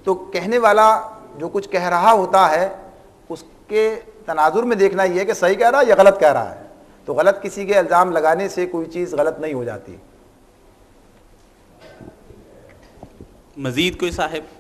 تو کہنے والا جو کچھ کہہ رہا ہوتا ہے اس کے تناظر میں دیکھنا یہ ہے کہ صحیح کہہ رہا ہے یا غلط کہہ رہا ہے. تو غلط کسی کے الزام لگانے سے کوئی چیز غلط نہیں ہو جاتی. مزید کوئی صاحب؟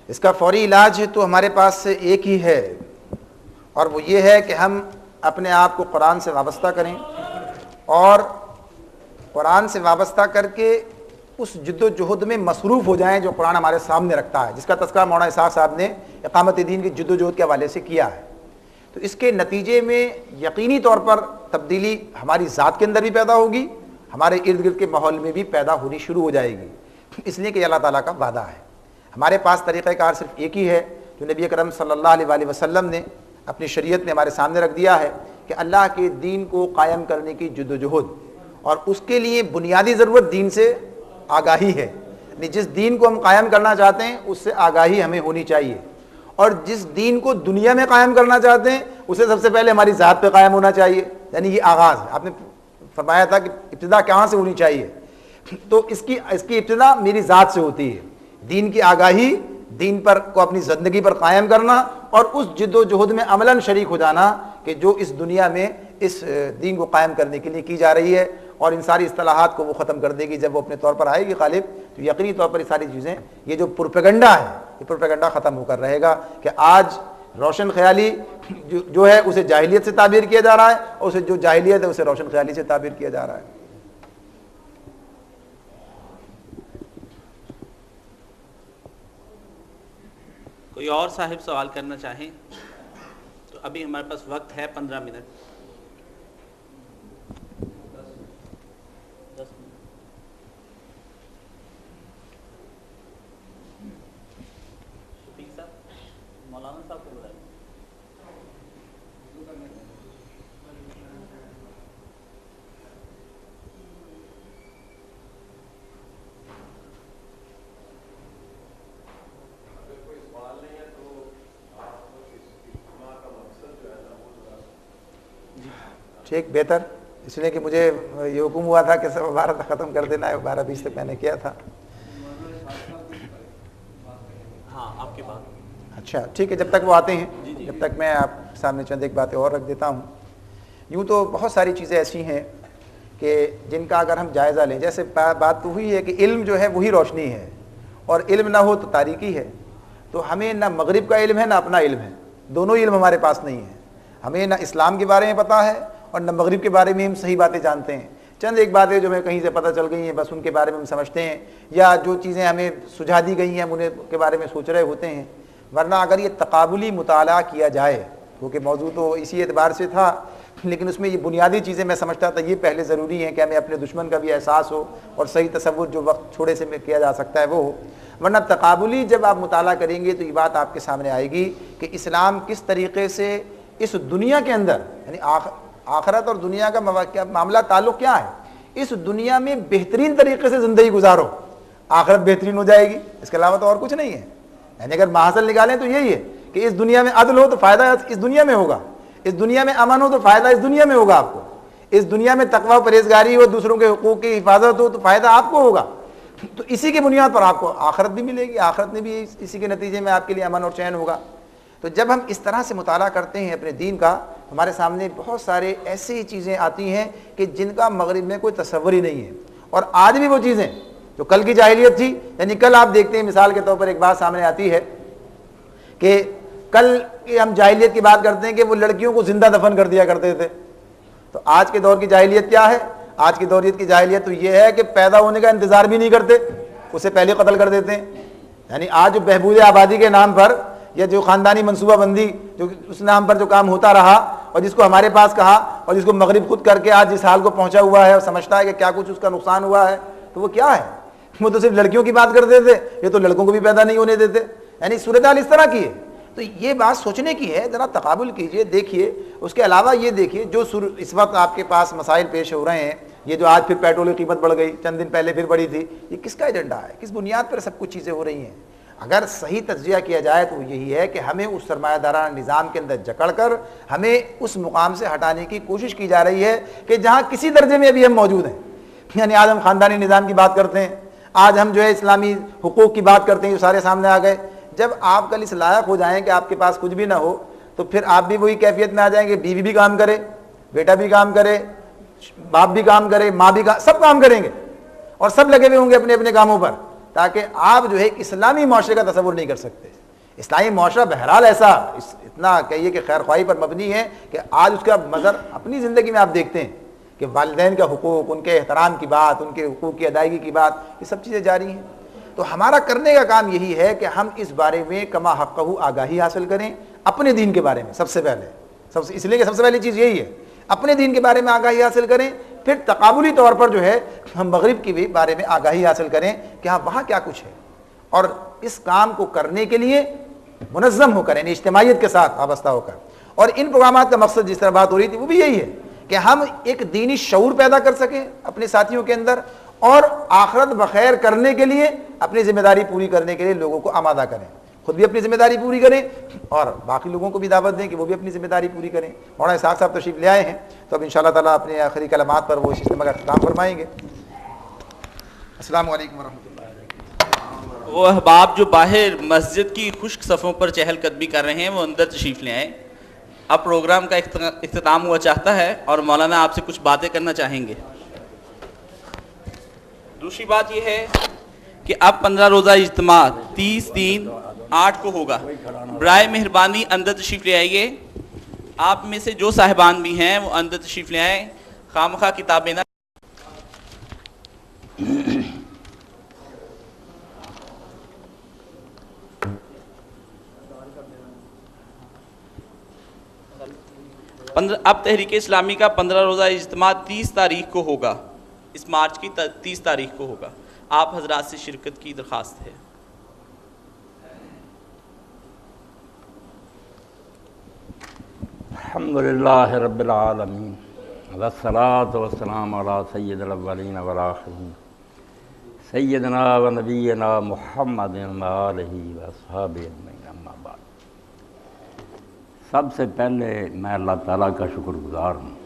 اس کا فوری علاج تو ہمارے پاس ایک ہی ہے، اور وہ یہ ہے کہ ہم اپنے آپ کو قرآن سے وابستہ کریں، اور قرآن سے وابستہ کر کے اس جد و جہد میں مصروف ہو جائیں جو قرآن ہمارے سامنے رکھتا ہے، جس کا تذکرہ مولانا اسحاق صاحب نے اقامت دین کی جد و جہد کے حوالے سے کیا ہے. تو اس کے نتیجے میں یقینی طور پر تبدیلی ہماری ذات کے اندر بھی پیدا ہوگی، ہمارے ارد گرد کے ماحول میں بھی پیدا ہونی شروع ہو جائے گی، اس لیے کہ اللہ تعالیٰ کا وعدہ ہے. ہمارے پاس طریقہ کار صرف ایک ہی ہے جو نبی اکرم صلی اللہ علیہ وآلہ وسلم نے اپنی شریعت میں ہمارے سامنے رکھ دیا ہے، کہ اللہ کے دین کو قائم کرنے کی جد و جہد، اور اس کے لیے بنیادی ضرورت دین سے آگاہی ہے. یعنی جس دین کو ہم قائم کرنا چاہتے ہیں اس سے آگاہی ہمیں ہونی چاہیے، اور جس دین کو دنیا میں قائم کرنا چاہتے ہیں اسے سب سے پہلے ہماری ذات پہ قائم ہونا چاہیے. یعنی یہ آغاز ہے. آپ نے فرمایا تھا کہ ابتدا کہاں سے ہونی چاہیے، تو اس کی ابتدا میری ذات سے ہوتی ہے. دین کی آگاہی، دین پر کو اپنی زندگی پر قائم کرنا، اور اس جد و جہد میں عملاً شریک ہو جانا کہ جو اس دنیا میں اس دین کو قائم کرنے کے لیے کی جا رہی ہے، اور ان ساری اصطلاحات کو وہ ختم کر دے گی. جب وہ اپنے طور پر آئے گی غالب، تو یقینی طور پر یہ ساری چیزیں، یہ جو پروپیگنڈا ہے، یہ پروپیگنڈا ختم ہو کر رہے گا کہ آج روشن خیالی جو ہے اسے جاہلیت سے تعبیر کیا جا رہا ہے، اور اسے جو جاہلیت ہے اسے روشن خیالی سے تعبیر کیا جا رہا ہے. کوئی اور صاحب سوال کرنا چاہیں تو ابھی ہمارے پاس وقت ہے 15 منٹ. شفیق صاحب، مولانا صاحب کو بلائیں. ٹھیک، بہتر، اس لیے کہ مجھے یہ حکم ہوا تھا کہ سب 12 تک ختم کر دینا ہے، 12:20 تک میں نے کیا تھا. ہاں آپ کے بات. اچھا ٹھیک ہے، جب تک وہ آتے ہیں، جب تک میں آپ کے سامنے چند ایک باتیں اور رکھ دیتا ہوں. یوں تو بہت ساری چیزیں ایسی ہیں کہ جن کا اگر ہم جائزہ لیں، جیسے بات تو ہوئی ہے کہ علم جو ہے وہی روشنی ہے، اور علم نہ ہو تو تاریکی ہے. تو ہمیں نہ مغرب کا علم ہے نہ اپنا علم ہے، دونوں علم ہمارے پاس نہیں ہے. ہمیں نہ اسلام کے بارے میں پتہ ہے اور نہ مغرب کے بارے میں ہم صحیح باتیں جانتے ہیں. چند ایک باتیں جو ہمیں کہیں سے پتہ چل گئی ہیں بس ان کے بارے میں ہم سمجھتے ہیں، یا جو چیزیں ہمیں سجھا دی گئی ہیں ہم انہیں کے بارے میں سوچ رہے ہوتے ہیں. ورنہ اگر یہ تقابلی مطالعہ کیا جائے، کیونکہ موضوع تو اسی اعتبار سے تھا، لیکن اس میں یہ بنیادی چیزیں میں سمجھتا تھا یہ پہلے ضروری ہیں کہ ہمیں اپنے دشمن کا بھی احساس ہو، اور صحیح تصور جو وقت چھوڑے سے کیا جا سکتا ہے وہ ہو. ورنہ تقابلی جب آپ مطالعہ کریں گے تو یہ بات آپ کے سامنے آئے گی کہ اسلام کس طریقے سے اس دنیا کے اندر، یعنی آخرت اور دنیا کا معاملہ تعلق کیا ہے. اس دنیا میں بہترین طریقے سے زندگی گزارو، آخرت بہترین ہو جائے گی، اس کے علاوہ تو اور کچھ نہیں ہے. یعنی اگر محاصل نکالیں تو یہی ہے کہ اس دنیا میں عدل ہو تو فائدہ اس دنیا میں ہوگا، اس دنیا میں امن ہو تو فائدہ اس دنیا میں ہوگا آپ کو، اس دنیا میں تقوی و پرہیزگاری ہو، دوسروں کے حقوق کی حفاظت ہو تو فائدہ آپ کو ہوگا. تو اسی کی بنیاد پر آپ کو آخرت بھی ملے گی، آخرت میں بھی اسی کے نتیجے میں آپ کے لیے امن اور چین ہوگا. تو جب ہم اس طرح سے مطالعہ کرتے ہیں اپنے دین کا، ہمارے سامنے بہت سارے ایسی چیزیں آتی ہیں کہ جن کا مغرب میں کوئی تصور ہی نہیں ہے. اور آج بھی وہ چیزیں جو کل کی جاہلیت تھی، یعنی کل آپ دیکھتے ہیں مثال کے طور پر ایک بات سامنے آتی ہے کہ کل کی ہم جاہلیت کی بات کرتے ہیں کہ وہ لڑکیوں کو زندہ دفن کر دیا کرتے تھے. تو آج کے دور کی جاہلیت کیا ہے؟ آج کی دور کی جاہلیت تو یہ ہے کہ پیدا ہونے کا انتظار بھی نہیں کرتے، اسے پہلے قتل کر دیتے ہیں. یعنی آج جو بہبود آبادی کے نام پر یا جو خاندانی منصوبہ بندی جو اس نام پر جو کام ہوتا رہا، اور جس کو ہمارے پاس کہا اور جس کو مغرب خود کر کے آج اس حال کو پہنچا ہوا ہے اور سمجھتا ہے کہ کیا کچھ اس کا نقصان ہوا ہے، تو وہ کیا ہے؟ وہ تو صرف لڑکیوں کی بات کرتے تھے، یہ تو لڑکوں کو بھی پیدا نہیں ہونے دیتے. یعنی صورتحال اس طرح کی ہے. تو یہ بات سوچنے کی ہے، ذرا تقابل کیجئے، دیکھیے. اس کے علاوہ یہ دیکھیے جو اس وقت آپ کے پاس مسائل پیش ہو رہے ہیں، یہ جو آج پھر پیٹرول کی قیمت بڑھ گئی، چند دن پہلے پھر بڑھی تھی، یہ کس کا ایجنڈا ہے؟ کس بنیاد پر سب کچھ چیزیں ہو رہی ہیں؟ اگر صحیح تجزیہ کیا جائے تو یہی ہے کہ ہمیں اس سرمایہ دارانہ نظام کے اندر جکڑ کر ہمیں اس مقام سے ہٹانے کی کوشش کی جا رہی ہے کہ جہاں کسی درجے میں ابھی ہم موجود ہیں. یعنی آج ہم خاندانی نظام کی بات کرتے ہیں, آج ہم جو ہے اسلامی حقوق کی بات کرتے ہیں, جو سارے سامنے آ گئے. جب آپ کل اس لائق ہو جائیں کہ آپ کے پاس کچھ بھی نہ ہو تو پھر آپ بھی وہی کیفیت میں آ جائیں گے, بیوی بھی کام کرے, بیٹا بھی کام کرے, باپ بھی کام کرے, ماں بھی سب کام کریں گے اور سب لگے ہوئے ہوں گے اپنے اپنے کاموں پر, تاکہ آپ جو ہے اسلامی معاشرے کا تصور نہیں کر سکتے. اسلامی معاشرہ بہرحال ایسا اتنا کہیے کہ خیر خواہی پر مبنی ہے کہ آج اس کا مظہر اپنی زندگی میں آپ دیکھتے ہیں کہ والدین کا حقوق, ان کے احترام کی بات, ان کے حقوق کی ادائیگی کی بات, یہ سب چیزیں جاری ہیں. تو ہمارا کرنے کا کام یہی ہے کہ ہم اس بارے میں کما حقہ آگاہی حاصل کریں اپنے دین کے بارے میں. سب سے پہلے اس لیے کہ سب سے پہلی چیز یہی ہے, اپنے دین کے بارے میں آگاہی حاصل کریں. پھر تقابلی طور پر جو ہے ہم مغرب کے بھی بارے میں آگاہی حاصل کریں کہ ہاں وہاں کیا کچھ ہے, اور اس کام کو کرنے کے لیے منظم ہو کر, یعنی اجتماعیت کے ساتھ وابستہ ہو کر. اور ان پروگرامات کا مقصد جس طرح بات ہو رہی تھی وہ بھی یہی ہے کہ ہم ایک دینی شعور پیدا کر سکیں اپنے ساتھیوں کے اندر, اور آخرت بخیر کرنے کے لیے اپنی ذمہ داری پوری کرنے کے لیے لوگوں کو آمادہ کریں. خود بھی اپنی ذمہ داری پوری کریں اور باقی لوگوں کو بھی دعوت دیں کہ وہ بھی اپنی ذمہ داری پوری کریں. مولانا اسحاق صاحب تشریف لے آئے ہیں, تو اب انشاءاللہ تعالیٰ اپنے آخری کلمات پر وہ اس اجتماع کا اختتام فرمائیں گے. السلام علیکم ورحمۃ اللہ. وہ احباب جو باہر مسجد کی خشک صفوں پر چہل قدمی کر رہے ہیں وہ اندر تشریف لے آئیں. اب پروگرام کا اختتام ہوا چاہتا ہے اور مولانا آپ سے کچھ باتیں کرنا چاہیں گے. دوسری بات یہ ہے کہ اب 15 روزہ اجتماع 30/3/8 کو ہوگا. برائے مہربانی اندر تشریف لے آئیے. آپ میں سے جو صاحبان بھی ہیں وہ اندر تشریف لے آئیں, خامخواہ کتابیں نہ. اب تحریک اسلامی کا 15 روزہ اجتماع 30 تاریخ کو ہوگا, اس مارچ کی 30 تاریخ کو ہوگا. آپ حضرات سے شرکت کی درخواست ہے. الحمدللہ رب العالمین والصلاة والسلام علی سید الاولین والآخرین سیدنا و نبینا محمد و آلہ و اصحابہ اجمعین. اما بعد, سب سے پہلے میں اللہ تعالیٰ کا شکر گزار ہوں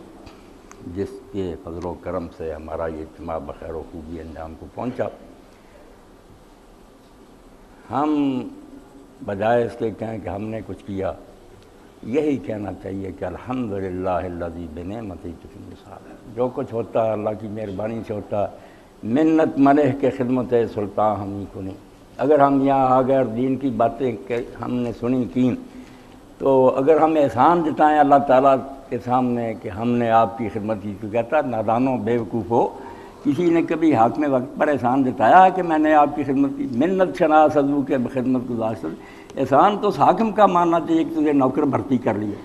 جس کے فضل و کرم سے ہمارا یہ اجتماع بخیر و خوبی انجام کو پہنچا. ہم بجائے اس کے کہیں کہ ہم نے کچھ کیا, یہی کہنا چاہیے کہ الحمدللہ الذی بنعمتہ تتم الصالحات. جو کچھ ہوتا ہے اللہ کی مہربانی سے ہوتا ہے. منت منہ کے خدمت سلطان ہم ہی کو نہیں. اگر ہم یہاں آ گئے اور دین کی باتیں ہم نے سنی کی, تو اگر ہم احسان جتائیں اللہ تعالیٰ کے سامنے کہ ہم نے آپ کی خدمت کی, تو کہتا نادانو بے وقوف ہو, کسی نے کبھی حاکم وقت پر احسان جتایا کہ میں نے آپ کی خدمت کی؟ منت شناس ازو کے خدمت گزار. احسان تو اس حاکم کا ماننا چاہیے کہ تجھے نوکر بھرتی کر لیا.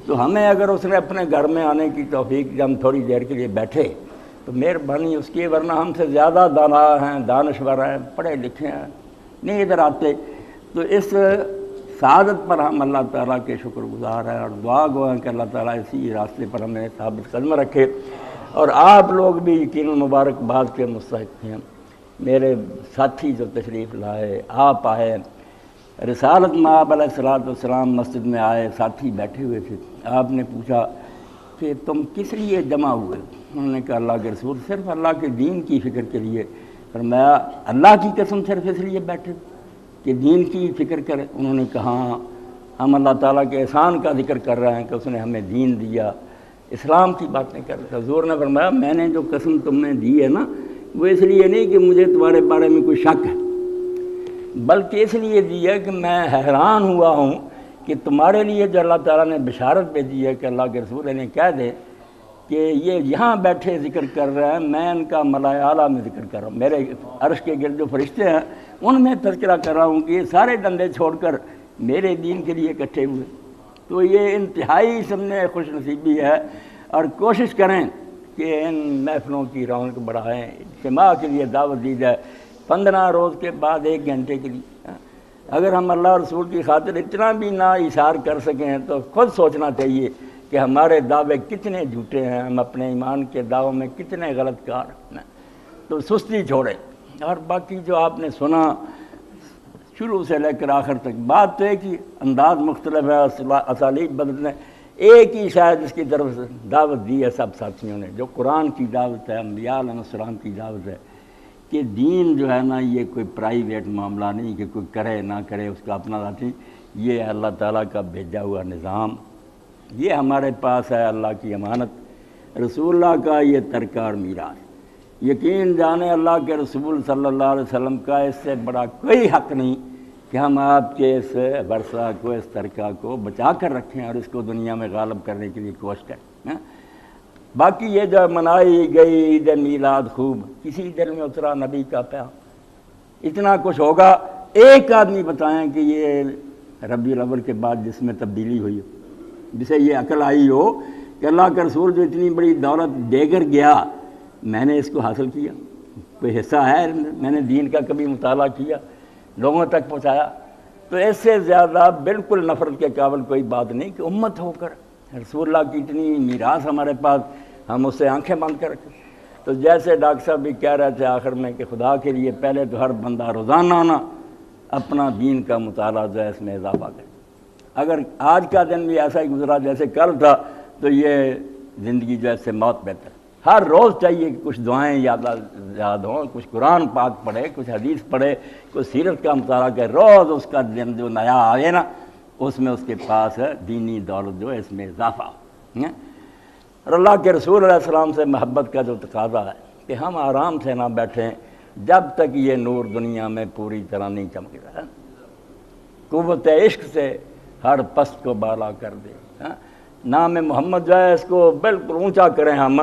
تو ہمیں اگر اس نے اپنے گھر میں آنے کی توفیق جب ہم تھوڑی دیر کے لیے بیٹھے تو مہربانی اس کی, ورنہ ہم سے زیادہ دانا ہیں, دانشور ہیں, پڑھے لکھے ہیں, نہیں ادھر آتے. تو اس سعادت پر ہم اللہ تعالیٰ کے شکر گزار ہیں اور دعا گو ہیں کہ اللہ تعالیٰ اسی راستے پر ہمیں ثابت قدم رکھے. اور آپ لوگ بھی یقیناً مبارکباد کے مستحق ہیں. میرے ساتھی جو تشریف لائے, آپ آئے, رسالت مآب علیہ الصلوۃ والسلام مسجد میں آئے, ساتھی بیٹھے ہوئے تھے. آپ نے پوچھا کہ تم کس لیے جمع ہوئے؟ انہوں نے کہا اللہ کے رسول صرف اللہ کے دین کی فکر کے لیے. فرمایا اللہ کی قسم صرف اس لیے بیٹھے کہ دین کی فکر کرے؟ انہوں نے کہا ہم اللہ تعالیٰ کے احسان کا ذکر کر رہے ہیں کہ اس نے ہمیں دین دیا, اسلام کی باتیں کر رہے تھے. حضور نے فرمایا میں نے جو قسم تم نے دی ہے نا, وہ اس لیے نہیں کہ مجھے تمہارے بارے میں کوئی شک ہے, بلکہ اس لیے دی ہے کہ میں حیران ہوا ہوں کہ تمہارے لیے جو اللہ تعالیٰ نے بشارت بھیجی ہے کہ اللہ کے رسول نے کہہ دے کہ یہ یہاں بیٹھے ذکر کر رہے ہیں, میں ان کا ملائے اعلیٰ میں ذکر کر رہا ہوں. میرے عرش کے گرد جو فرشتے ہیں ان میں تذکرہ کر رہا ہوں کہ یہ سارے ڈنڈے چھوڑ کر میرے دین کے لیے اکٹھے ہوئے. تو یہ انتہائی سب نے خوش نصیبی ہے. اور کوشش کریں کہ ان محفلوں کی رونق بڑھائیں, اجتماع کے لیے دعوت دی جائے. 15 روز کے بعد 1 گھنٹے کے لیے اگر ہم اللہ رسول کی خاطر اتنا بھی نہ اثار کر سکیں تو خود سوچنا چاہیے کہ ہمارے دعوے کتنے جھوٹے ہیں, ہم اپنے ایمان کے دعووں میں کتنے غلط کار ہیں. تو سستی چھوڑیں. اور باقی جو آپ نے سنا, شروع سے لے کر آخر تک بات تو ایک ہی، انداز مختلف ہے، اسالیب بدلنے، ایک ہی شاید اس کی طرف سے دعوت دی ہے سب ساتھیوں نے، جو قرآن کی دعوت ہے، انبیاء علیہ السلام کی دعوت ہے کہ دین جو ہے نا یہ کوئی پرائیویٹ معاملہ نہیں کہ کوئی کرے نہ کرے اس کا اپنا ذاتی، یہ اللہ تعالیٰ کا بھیجا ہوا نظام، یہ ہمارے پاس ہے اللہ کی امانت، رسول اللہ کا یہ ترکہ اور میراث۔ یقین جانے اللہ کے رسول صلی اللہ علیہ وسلم کا اس سے بڑا کوئی حق نہیں کہ ہم آپ کے اس ورثہ کو، اس ترکہ کو بچا کر رکھیں اور اس کو دنیا میں غالب کرنے کے لیے کوشش کریں۔ باقی یہ جو منائی گئی عید میلاد خوب، کسی دل میں اترا نبی کا پیغام؟ اتنا کچھ ہوگا، ایک آدمی بتائیں کہ یہ ربیع الاول کے بعد جس میں تبدیلی ہوئی ہو، جسے یہ عقل آئی ہو کہ اللہ کا رسول جو اتنی بڑی دولت دے کر گیا، میں نے اس کو حاصل کیا، کوئی حصہ ہے، میں نے دین کا کبھی مطالعہ کیا، لوگوں تک پہنچایا؟ تو اس سے زیادہ بالکل نفرت کے قابل کوئی بات نہیں کہ امت ہو کر رسول اللہ کی اتنی میراث ہمارے پاس، ہم اس سے آنکھیں بند کر رکھیں۔ تو جیسے ڈاکٹر صاحب بھی کہہ رہے تھے آخر میں کہ خدا کے لیے پہلے تو ہر بندہ روزانہ نا اپنا دین کا مطالعہ جو ہے اس میں اضافہ کرے۔ اگر آج کا دن بھی ایسا ہی گزرا جیسے کل تھا تو یہ زندگی جو ہے اس سے موت بہتر۔ ہر روز چاہیے کہ کچھ دعائیں یاد ہوں، کچھ قرآن پاک پڑھے، کچھ حدیث پڑھے، کچھ سیرت کا مطالعہ کرے، روز اس کا دن جو نیا آئے نا اس میں اس کے پاس دینی دولت جو ہے اس میں اضافہ ہو۔ اور اللہ کے رسول علیہ السلام سے محبت کا جو تقاضا ہے کہ ہم آرام سے نہ بیٹھیں جب تک یہ نور دنیا میں پوری طرح نہیں چمک رہا، قوت عشق سے ہر پست کو بالا کر دے، نام محمد جو ہے اس کو بالکل اونچا کریں ہم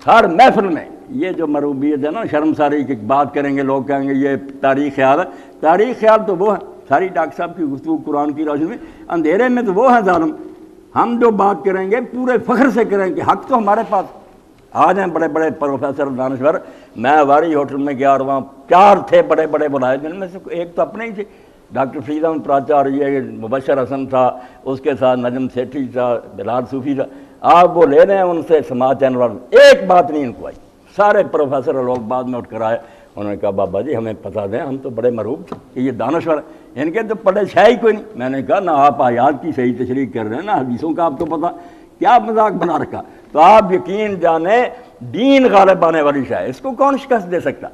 ہر محفل میں۔ یہ جو مروبیت ہے نا شرمساری کی بات کریں گے، لوگ کہیں گے یہ تاریخ خیال ہے، تاریخ خیال تو وہ ہے ساری ڈاکٹر صاحب کی گفتگو قرآن کی روشنی میں، اندھیرے میں تو وہ ہے ظالم۔ ہم جو بات کریں گے پورے فخر سے کریں گے، حق تو ہمارے پاس۔ آج ہیں بڑے بڑے پروفیسر دانشور، میں ہماری ہوٹل میں گیا اور وہاں 4 تھے بڑے بڑے بلائے، جن میں سے ایک تو اپنے ہی تھے، ڈاکٹر فرید احمد پراچاریہ، مبشر حسن تھا، اس کے ساتھ نجم سیٹھی تھا، بلال صوفی تھا۔ آپ وہ لے رہے ہیں ان سے سماعت چینل والے، ایک بات نہیں ان کو آئی۔ سارے پروفیسر اور لوگ بعد میں اٹھ کر آئے، انہوں نے کہا بابا جی ہمیں پتہ دیں، ہم تو بڑے مروب تھے کہ یہ دانشور ہیں، ان کے تو پڑھے ہے ہی کوئی نہیں۔ میں نے کہا نہ آپ آیات کی صحیح تشریح کر رہے ہیں نہ حدیثوں کا آپ کو پتہ، کیا مذاق بنا رکھا۔ تو آپ یقین جانیں دین غالب آنے والی شے، اس کو کون شکست دے سکتا؟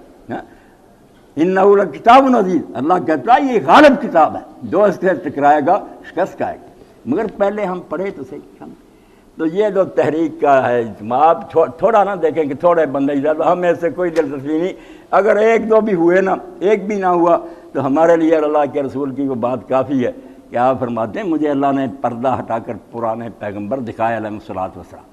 انہ لکتاب عزیز، اللہ کہتا ہے یہ غالب کتاب ہے، جو اس سے ٹکرائے گا شکست کھائے گا۔ مگر پہلے ہم پڑھے تو صحیح۔ تو یہ جو تحریک کا ہے اجتماع، آپ تھوڑا نہ دیکھیں کہ تھوڑے بندے زیادہ، ہمیں اس سے کوئی دلچسپی نہیں۔ اگر ایک دو بھی ہوئے نا، ایک بھی نہ ہوا تو ہمارے لیے اللہ کے رسول کی وہ بات کافی ہے کہ آپ فرماتے ہیں مجھے اللہ نے پردہ ہٹا کر پرانے پیغمبر دکھائے علیہ الصلوۃ والسلام،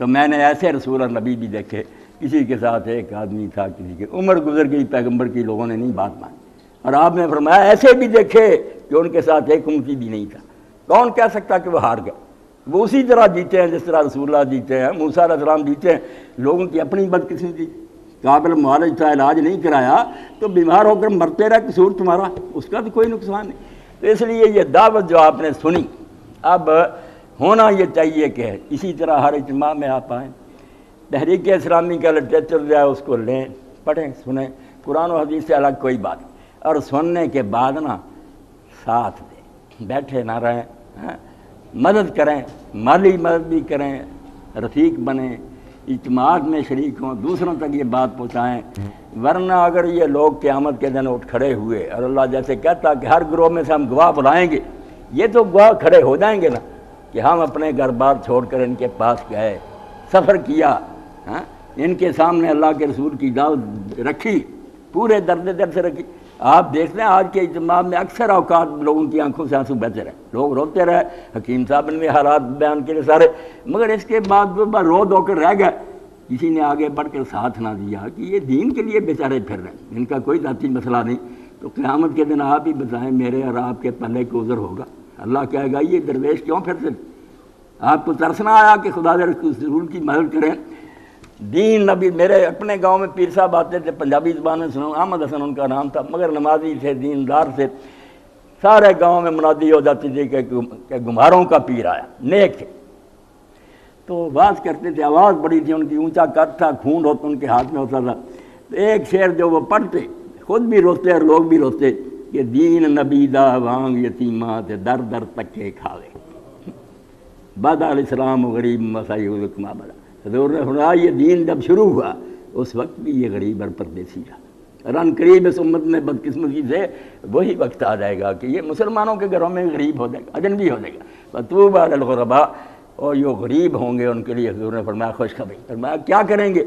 تو میں نے ایسے رسول اور نبی بھی دیکھے، کسی کے ساتھ ایک آدمی تھا، کسی کی عمر گزر گئی پیغمبر کی، لوگوں نے نہیں بات مانی، اور آپ نے فرمایا ایسے بھی دیکھے کہ ان کے ساتھ ایک امتی بھی نہیں تھا۔ کون کہہ سکتا کہ وہ ہار گئے؟ وہ اسی طرح جیتے ہیں جس طرح رسول اللہ جیتے ہیں، موسیٰ علیہ السلام جیتے ہیں۔ لوگوں کی اپنی بدقسمتی، قابل معالج تھا، علاج نہیں کرایا تو بیمار ہو کر مرتے رہے، قصور تمہارا، اس کا تو کوئی نقصان نہیں۔ تو اس لیے یہ دعوت جو آپ نے سنی، اب ہونا یہ چاہیے کہ اسی طرح ہر اجتماع میں آپ آئیں، تحریک اسلامی کا لٹریچر جو ہے اس کو لیں، پڑھیں، سنیں، قرآن و حدیث سے الگ کوئی بات نہیں، اور سننے کے بعد نا ساتھ دیں، بیٹھے نہ رہیں، مدد کریں، مالی مدد بھی کریں، رفیق بنیں، اجتماعات میں شریک ہوں، دوسروں تک یہ بات پہنچائیں۔ ورنہ اگر یہ لوگ قیامت کے دن اٹھ کھڑے ہوئے اور اللہ جیسے کہتا کہ ہر گروہ میں سے ہم گواہ بلائیں گے، یہ تو گواہ کھڑے ہو جائیں گے نا کہ ہم اپنے گھر بار چھوڑ کر ان کے پاس گئے، سفر کیا، ان کے سامنے اللہ کے رسول کی دعوت رکھی، پورے درد دل سے رکھی۔ آپ دیکھتے ہیں آج کے اجتماع میں اکثر اوقات لوگوں کی آنکھوں سے آنسو بہتے رہے، لوگ روتے رہے، حکیم صاحب نے حالات بیان کے لیے سارے، مگر اس کے بعد وہ رو دھو کر رہ گئے، کسی نے آگے بڑھ کر ساتھ نہ دیا کہ یہ دین کے لیے بیچارے پھر رہے ہیں، ان کا کوئی ذاتی مسئلہ نہیں۔ تو قیامت کے دن آپ ہی بتائیں میرے اور آپ کے پلے کو عذر ہوگا؟ اللہ کہے گا یہ درویش کیوں پھر سے؟ آپ کو ترس نہ آیا کہ خدا کے رسول کی مدد کریں؟ دین نبی، میرے اپنے گاؤں میں پیر صاحب آتے تھے، پنجابی زبان میں سنو، احمد حسن ان کا نام تھا، مگر نمازی تھے، دیندار تھے، سارے گاؤں میں منادی ہو جاتی تھی کہ گماروں کا پیر آیا، نیک تھے، تو بات کرتے تھے، آواز بڑی تھی ان کی، اونچا قد تھا، کھونڈ ہوتا ان کے ہاتھ میں ہوتا تھا، ایک شعر جو وہ پڑھتے، خود بھی روتے اور لوگ بھی روتے، کہ دین نبی دا وانگ یتیماں تے در در تکے کھاوے بعد الاسلام غریب مسائی حکمہ بڑا حضور نے فرمایا یہ دین جب شروع ہوا اس وقت بھی یہ غریب اور پردیسی رہا، رن قریب اس امت میں بدقسمتی سے وہی وقت آ جائے گا کہ یہ مسلمانوں کے گھروں میں غریب ہو جائے گا، اجنبی ہو جائے گا۔ فطوبیٰ للغرباء، اور جو غریب ہوں گے ان کے لیے حضور نے فرمایا خوشخبری۔ فرمایا کیا کریں گے؟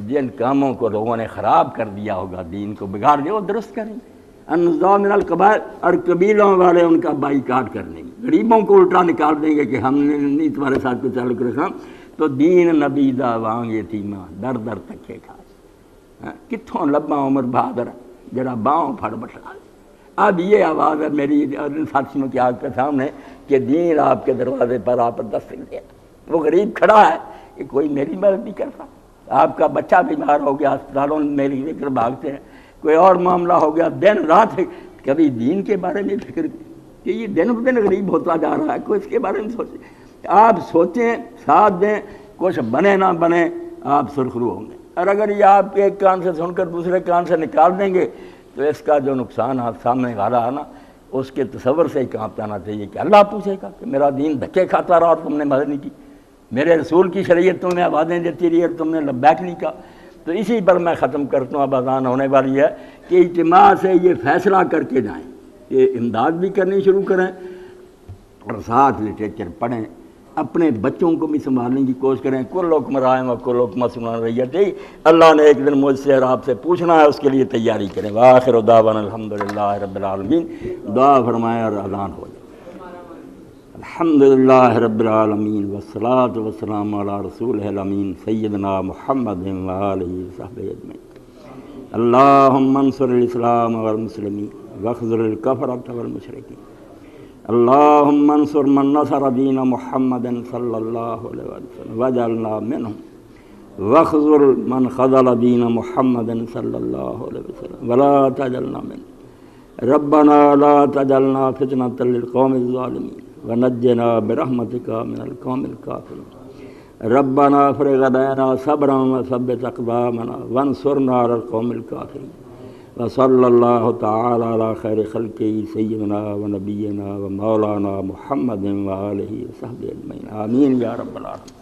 جن کاموں کو لوگوں نے خراب کر دیا ہوگا، دین کو بگاڑ دیا، وہ درست کریں گے۔ انزا من القبائل، اور قبیلوں والے ان کا بائیکاٹ کر دیں گے، غریبوں کو الٹا نکال دیں گے کہ ہم نے نہیں تمہارے ساتھ کو تعلق رکھا، تو دین نبی دا وانگ یتیماں در در تکے کھا، کتھوں لباں عمر بہادر جڑا باؤں پھڑ بٹھا۔ اب یہ آواز ہے میری ان ساتھیوں کی آنکھ کے سامنے کہ دین آپ کے دروازے پر آپ دستک دیا، وہ غریب کھڑا ہے کہ کوئی میری مدد نہیں کرتا، آپ کا بچہ بیمار ہو گیا اسپتالوں میں میری فکر بھاگتے ہیں، کوئی اور معاملہ ہو گیا، دن رات کبھی دین کے بارے میں فکر کہ یہ دن بدن غریب ہوتا جا رہا ہے، کوئی اس کے بارے میں سوچے۔ آپ سوچیں، ساتھ دیں، کچھ بنے نہ بنے آپ سرخرو ہوں گے، اور اگر یہ آپ کے ایک کان سے سن کر دوسرے کان سے نکال دیں گے تو اس کا جو نقصان آپ سامنے آ رہا ہے نا، اس کے تصور سے ہی کانپتا آنا چاہیے کہ اللہ پوچھے گا کہ میرا دین دھکے کھاتا رہا اور تم نے مدد نہیں کی، میرے رسول کی شریعت تم نے آوازیں دیتی رہی اور تم نے لبیک نہیں کہا۔ تو اسی پر میں ختم کرتا ہوں، اب اذان ہونے والی ہے کہ اجتماع سے یہ فیصلہ کر کے جائیں کہ امداد بھی کرنی شروع کریں اور ساتھ لٹریچر پڑھیں، اپنے بچوں کو بھی سنبھالنے کی کوشش کریں۔ کلکم راع و کلکم مسئول عن رعیتہ، اللہ نے ایک دن مجھ سے اور آپ سے پوچھنا ہے، اس کے لیے تیاری کریں۔ وآخر دعوانا الحمدللہ رب العالمین، دعا فرمائیں اور اذان ہو جائے۔ الحمدللہ رب العالمین والصلاة والسلام علی رسولہ الامین سیدنا محمد وآلہ وصحبہ اجمعین۔ اللہم انصر الاسلام والمسلمین واخذل الکفرۃ والمشرکین۔ اللہم انصر من نصر دین محمد صلی اللہ علیہ وسلم واجعلنا منہم، واخذل من خذل دین محمد صلی اللہ علیہ وسلم ولا تجعلنا منہم۔ ربنا لا تجعلنا فتنة للقوم الظالمین ونجنا برحمتک من القوم الکافرین۔ ربنا افرغ علینا صبرا وثبت اقدامنا وانصرنا علی القوم الکافرین۔ وصلی اللہ تعالی علی خیر خلقہ سیدنا و نبینا و مولانا محمد و آلہ وصحبہ اجمعین، آمین یا رب العالمین۔